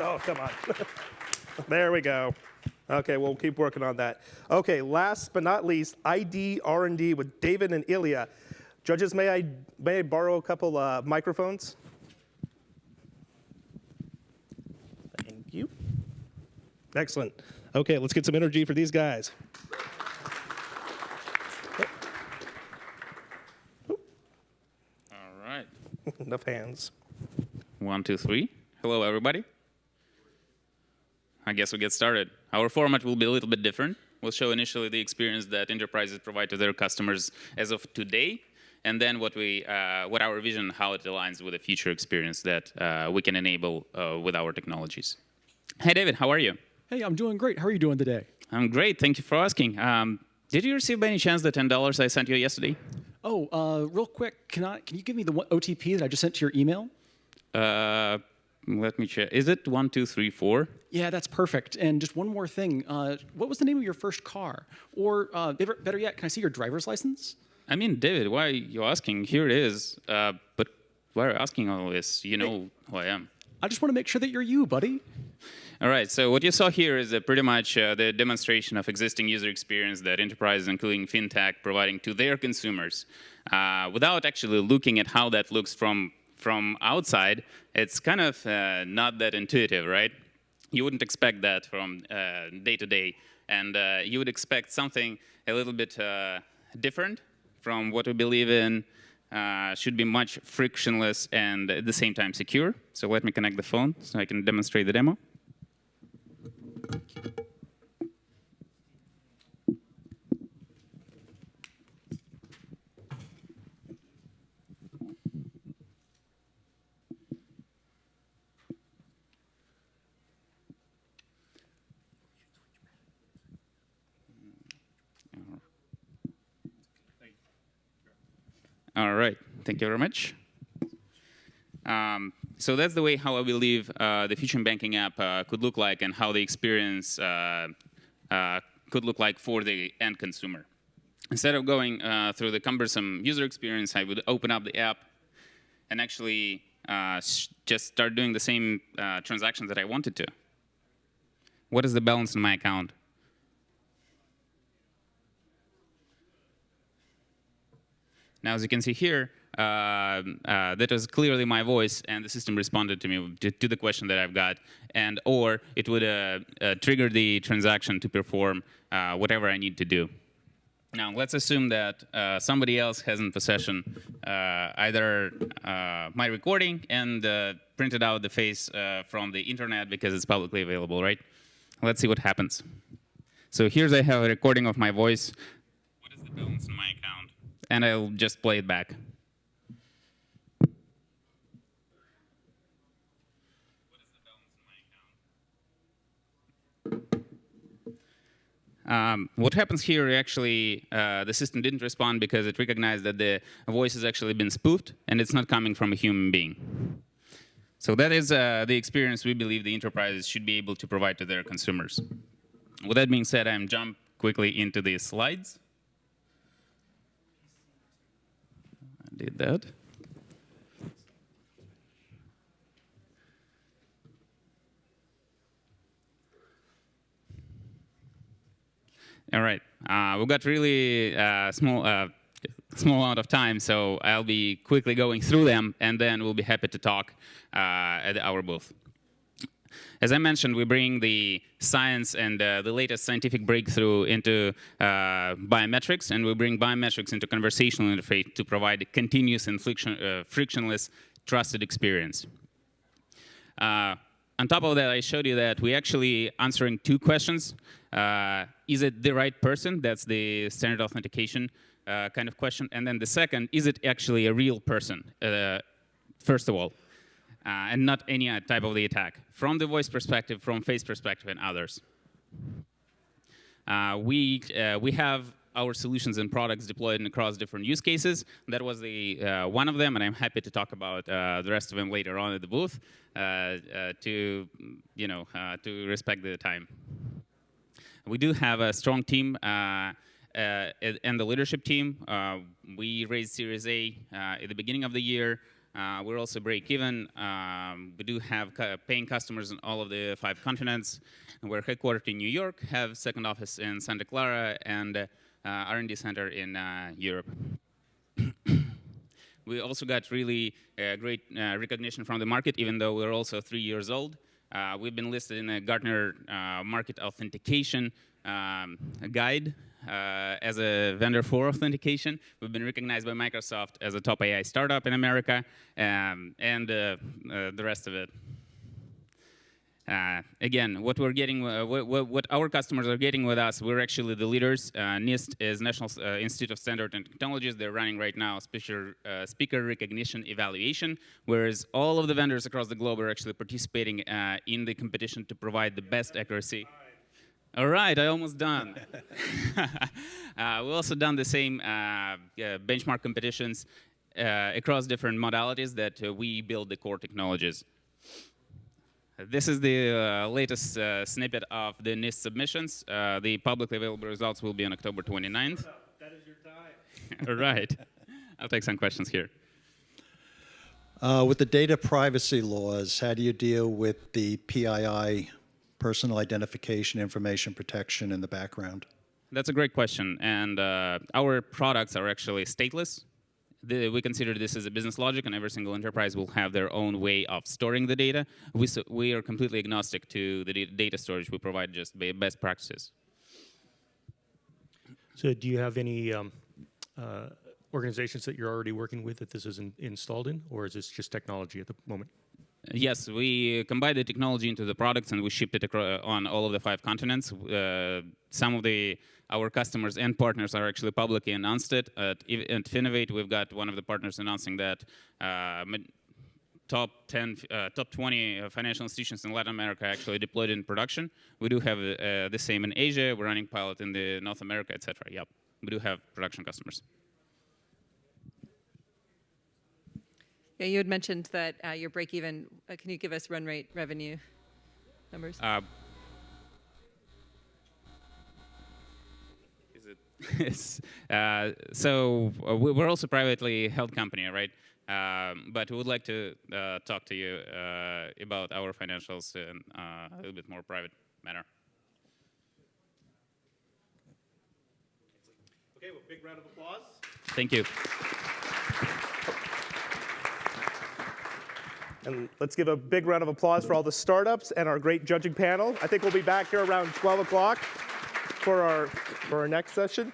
No, come on. There we go. Okay, we'll keep working on that. Okay, last but not least, IDR&D with David and Ilya. Judges, may I borrow a couple microphones? Thank you. Excellent. Okay, let's get some energy for these guys. All right. Enough hands. 1, 2, 3. Hello, everybody. I guess we get started. Our format will be a little bit different. We'll show initially the experience that enterprises provide to their customers as of today, and then what our vision, how it aligns with the future experience that we can enable with our technologies. Hey, David, how are you? Hey, I'm doing great. How are you doing today? I'm great. Thank you for asking. Did you receive by any chance the $10 I sent you yesterday? Oh, real quick, can you give me the OTP that I just sent to your email? Let me check. Is it 1, 2, 3, 4? Yeah, that's perfect. And just one more thing. What was the name of your first car? Or better yet, can I see your driver's license? I mean, David, why are you asking? Here it is. But why are you asking all this? You know who I am. I just want to make sure that you're you, buddy. All right, so what you saw here is pretty much the demonstration of existing user experience that enterprises, including fintech, providing to their consumers. Without actually looking at how that looks from outside, it's kind of not that intuitive, right? You wouldn't expect that from day to day, and you would expect something a little bit different from what we believe in. Should be much frictionless and at the same time secure. So let me connect the phone so I can demonstrate the demo. All right, thank you very much. So that's the way how I believe the future banking app could look like and how the experience could look like for the end consumer. Instead of going through the cumbersome user experience, I would open up the app and actually just start doing the same transactions that I wanted to. What is the balance in my account? Now, as you can see here, that was clearly my voice, and the system responded to me to the question that I've got, or it would trigger the transaction to perform whatever I need to do. Now, let's assume that somebody else has in possession either my recording and printed out the face from the internet because it's publicly available, right? Let's see what happens. So here's I have a recording of my voice. What is the balance in my account? And I'll just play it back. What is the balance in my account? What happens here, actually, the system didn't respond because it recognized that the voice has actually been spoofed, and it's not coming from a human being. So that is the experience we believe the enterprises should be able to provide to their consumers. With that being said, I'm jump quickly into the slides. Did that. All right, we've got really small amount of time, so I'll be quickly going through them, and then we'll be happy to talk at our booth. As I mentioned, we bring the science and the latest scientific breakthrough into biometrics, and we bring biometrics into conversational interface to provide a continuous and frictionless, trusted experience. On top of that, I showed you that we're actually answering 2 questions. Is it the right person? That's the standard authentication kind of question. And then the second, is it actually a real person, first of all? And not any type of the attack, from the voice perspective, from face perspective, and others. We have our solutions and products deployed across different use cases. That was the one of them, and I'm happy to talk about the rest of them later on at the booth to respect the time. We do have a strong team and the leadership team. We raised Series A at the beginning of the year. We're also break-even. We do have paying customers in all of the 5 continents. We're headquartered in New York, have second office in Santa Clara, and R&D center in Europe. We also got really great recognition from the market, even though we're also 3 years old. We've been listed in a Gartner Market Authentication Guide as a vendor for authentication. We've been recognized by Microsoft as a top AI startup in America, and the rest of it. Again, what we're getting, what our customers are getting with us, we're actually the leaders. NIST is National Institute of Standards and Technologies. They're running right now speaker recognition evaluation, whereas all of the vendors across the globe are actually participating in the competition to provide the best accuracy. All right, I almost done. We've also done the same benchmark competitions across different modalities that we build the core technologies. This is the latest snippet of the NIST submissions. The publicly available results will be on October 29th. That is your time. All right. I'll take some questions here. With the data privacy laws, how do you deal with the PII, personal identification information protection in the background? That's a great question. And our products are actually stateless. We consider this as a business logic, and every single enterprise will have their own way of storing the data. We are completely agnostic to the data storage. We provide just best practices. So do you have any organizations that you're already working with that this is installed in, or is this just technology at the moment? Yes, we combine the technology into the products, and we ship it on all of the 5 continents. Some of our customers and partners are actually publicly announced it. At Finovate, we've got one of the partners announcing that top 20 financial institutions in Latin America actually deployed in production. We do have the same in Asia. We're running pilot in the North America, et cetera. Yep, we do have production customers. Yeah, you had mentioned that your break-even. Can you give us run rate revenue numbers? So we're also a privately held company, right? But we would like to talk to you about our financials in a little bit more private manner. Okay, well, big round of applause. Thank you. And let's give a big round of applause for all the startups and our great judging panel. I think we'll be back here around 12 o'clock for our next session.